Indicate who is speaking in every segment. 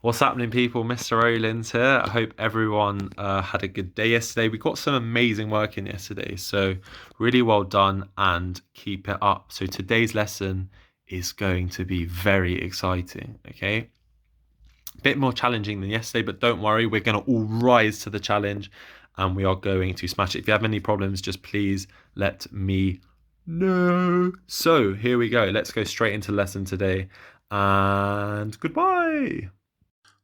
Speaker 1: What's happening, people? Mr. Rowlands here. I hope everyone had a good day yesterday. We got some amazing work in yesterday, so really well done and keep it up. So today's lesson is going to be very exciting, okay? A bit more challenging than yesterday, but don't worry, we're going to all rise to the challenge and we are going to smash it. If you have any problems, just please let me know. So here we go. Let's go straight into the lesson today and goodbye.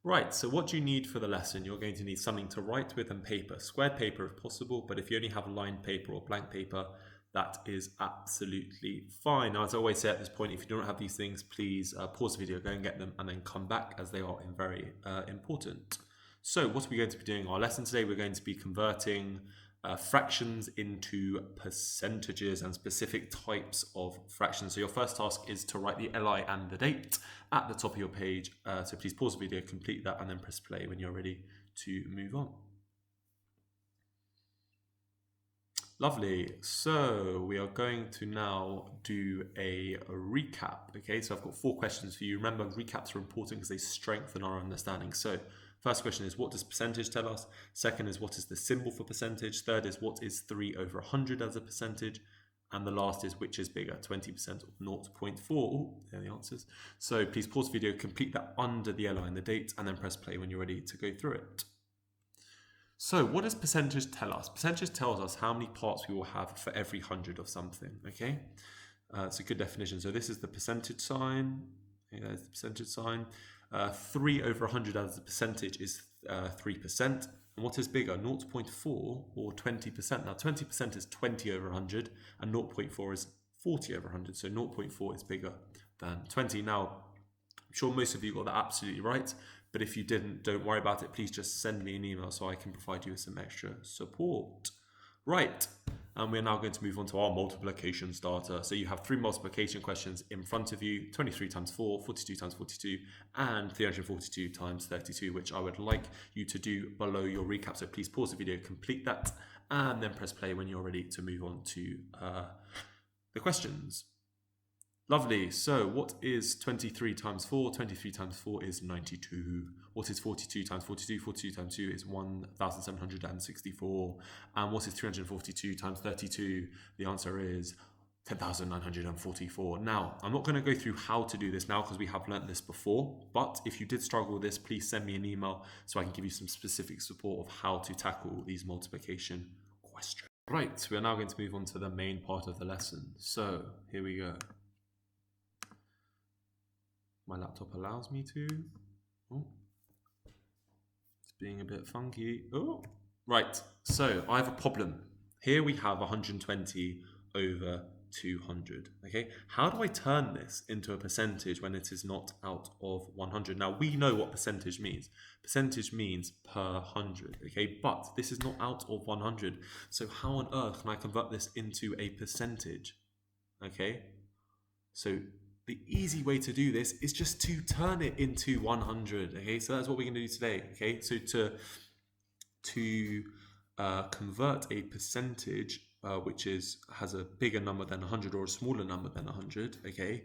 Speaker 1: Right, so what do you need for the lesson? You're going to need something to write with and paper. Squared paper if possible, but if you only have lined paper or blank paper, that is absolutely fine. Now, as I always say at this point, if you don't have these things, please pause the video, go and get them, and then come back as they are very important. So what are we going to be doing in our lesson today? We're going to be converting fractions into percentages and specific types of fractions. So your first task is to write the LI and the date at the top of your page. So please pause the video, complete that, and then press play when you're ready to move on. Lovely. So we are going to now do a recap. Okay, so I've got 4 questions for you. Remember, recaps are important because they strengthen our understanding. So first question is, what does percentage tell us? Second is, what is the symbol for percentage? Third is, what is 3 over 100 as a percentage? And the last is, which is bigger, 20% or 0.4? Oh, there are the answers. So please pause the video, complete that under the LI and the date, and then press play when you're ready to go through it. So what does percentage tell us? Percentage tells us how many parts we will have for every 100 of something, okay? It's a good definition. So this is the percentage sign. There's the percentage sign. 3 over 100 as a percentage is 3%. And what is bigger, 0.4 or 20%? Now 20% is 20 over 100 and 0.4 is 40 over 100. So 0.4 is bigger than 20. Now, I'm sure most of you got that absolutely right. But if you didn't, don't worry about it. Please just send me an email so I can provide you with some extra support. Right, and we're now going to move on to our multiplication starter. So you have 3 multiplication questions in front of you: 23 times 4, 42 times 42, and 342 times 32, which I would like you to do below your recap. So please pause the video, complete that, and then press play when you're ready to move on to the questions. Lovely. So what is 23 times 4? 23 times 4 is 92. What is 42 times 42? 42 times 2 is 1,764. And what is 342 times 32? The answer is 10,944. Now, I'm not going to go through how to do this now because we have learnt this before. But if you did struggle with this, please send me an email so I can give you some specific support of how to tackle these multiplication questions. Right, we are now going to move on to the main part of the lesson. So here we go. My laptop allows me to. Oh, it's being a bit funky. Oh, right. So I have a problem. Here we have 120 over 200. Okay. How do I turn this into a percentage when it is not out of 100? Now we know what percentage means. Percentage means per 100. Okay. But this is not out of 100. So how on earth can I convert this into a percentage? Okay. So the easy way to do this is just to turn it into 100. Okay, so that's what we're going to do today. Okay, so to convert a percentage which has a bigger number than 100 or a smaller number than 100. Okay,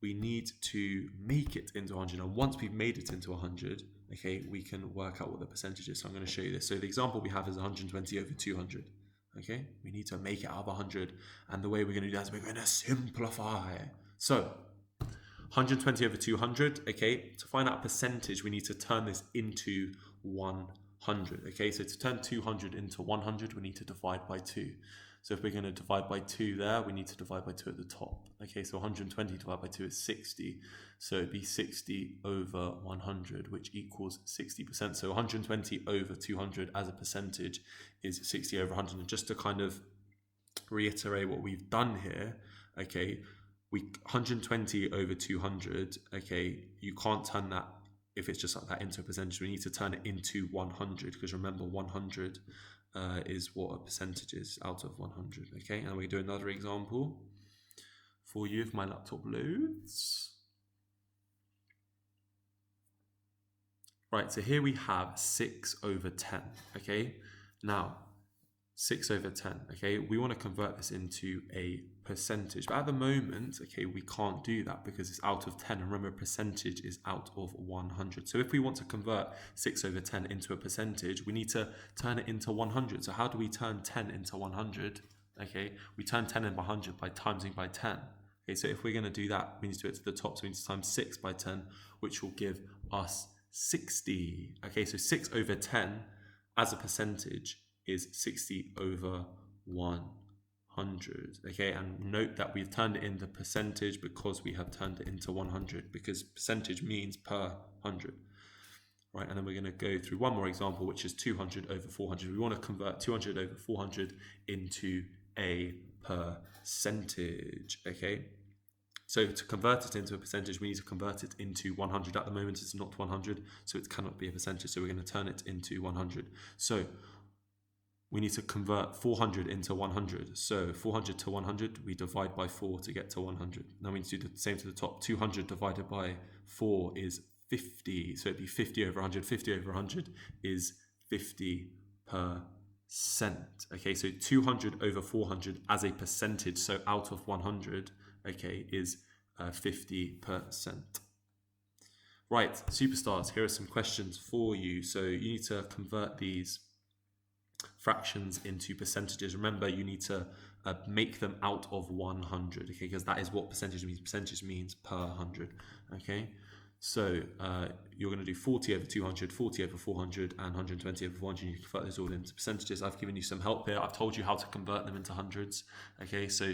Speaker 1: we need to make it into 100. And once we've made it into 100, okay, we can work out what the percentage is. So I'm going to show you this. So the example we have is 120 over 200. Okay, we need to make it out of 100, and the way we're going to do that is we're going to simplify. So 120 over 200, okay, to find out a percentage, we need to turn this into 100, okay? So to turn 200 into 100, we need to divide by 2. So if we're going to divide by 2 there, we need to divide by 2 at the top. Okay, so 120 divided by 2 is 60. So it'd be 60 over 100, which equals 60%. So 120 over 200 as a percentage is 60 over 100. And just to kind of reiterate what we've done here, okay, 120 over 200, okay, you can't turn that, if it's just like that, into a percentage. We need to turn it into 100, because remember 100 is what a percentage is out of 100. Okay, and we do another example for you if my laptop loads. Right, so here we have 6 over 10. Okay, now 6 over 10, okay? We want to convert this into a percentage. But at the moment, okay, we can't do that because it's out of 10. And remember, percentage is out of 100. So if we want to convert 6 over 10 into a percentage, we need to turn it into 100. So how do we turn 10 into 100? Okay, we turn 10 into 100 by timesing by 10. Okay, so if we're going to do that, we need to do it to the top. So we need to times 6 by 10, which will give us 60. Okay, so 6 over 10 as a percentage is 60 over 100. Okay, and note that we've turned it into percentage because we have turned it into 100, because percentage means per 100. Right, and then we're going to go through one more example, which is 200 over 400. We want to convert 200 over 400 into a percentage. Okay, so to convert it into a percentage, we need to convert it into 100. At the moment, it's not 100, so it cannot be a percentage. So we're going to turn it into 100. So we need to convert 400 into 100. So 400 to 100, we divide by 4 to get to 100. Now we need to do the same to the top. 200 divided by 4 is 50. So it'd be 50 over 100. 50 over 100 is 50%. Okay, so 200 over 400 as a percentage, so out of 100, okay, is 50%. Right, superstars, here are some questions for you. So you need to convert these fractions into percentages. Remember, you need to make them out of 100, okay, because that is what percentage means. Percentage means per 100, okay? So you're going to do 40 over 200, 40 over 400, and 120 over 400. You can convert those all into percentages. I've given you some help here. I've told you how to convert them into hundreds, okay? So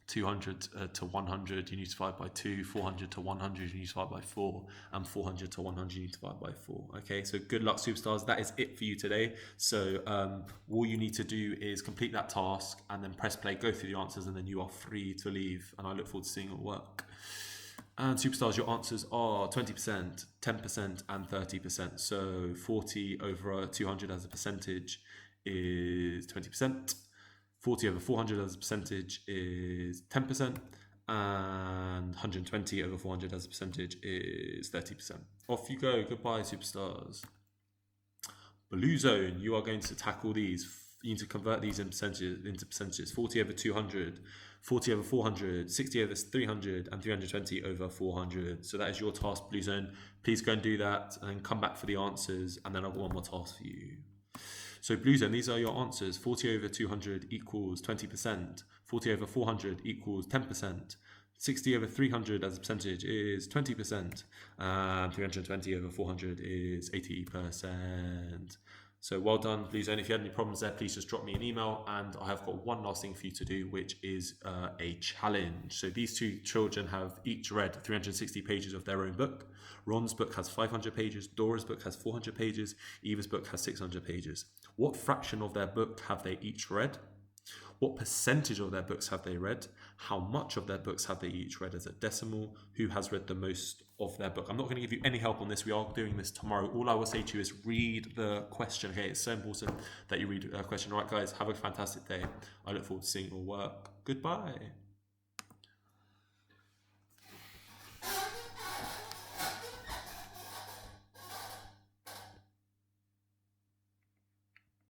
Speaker 1: 200 to 100, you need to divide by 2. 400 to 100, you need to divide by 4. And 400 to 100, you need to divide by 4. Okay, so good luck, superstars. That is it for you today. So all you need to do is complete that task and then press play, go through the answers, and then you are free to leave. And I look forward to seeing your work. And superstars, your answers are 20%, 10%, and 30%. So 40 over 200 as a percentage is 20%. 40 over 400 as a percentage is 10%, and 120 over 400 as a percentage is 30%. Off you go. Goodbye, superstars. Bluezone, you are going to tackle these. You need to convert these into percentages. 40 over 200, 40 over 400, 60 over 300, and 320 over 400. So that is your task, Bluezone. Please go and do that and come back for the answers, and then I've got one more task for you. So Bluezone, these are your answers. 40 over 200 equals 20%. 40 over 400 equals 10%. 60 over 300 as a percentage is 20%. And 320 over 400 is 80%. So well done, Bluezone. If you had any problems there, please just drop me an email. And I have got one last thing for you to do, which is a challenge. So these two children have each read 360 pages of their own book. Ron's book has 500 pages. Dora's book has 400 pages. Eva's book has 600 pages. What fraction of their book have they each read? What percentage of their books have they read? How much of their books have they each read as a decimal? Who has read the most of their book? I'm not going to give you any help on this. We are doing this tomorrow. All I will say to you is read the question. Okay, it's so important that you read a question. All right, guys, have a fantastic day. I look forward to seeing your work. Goodbye.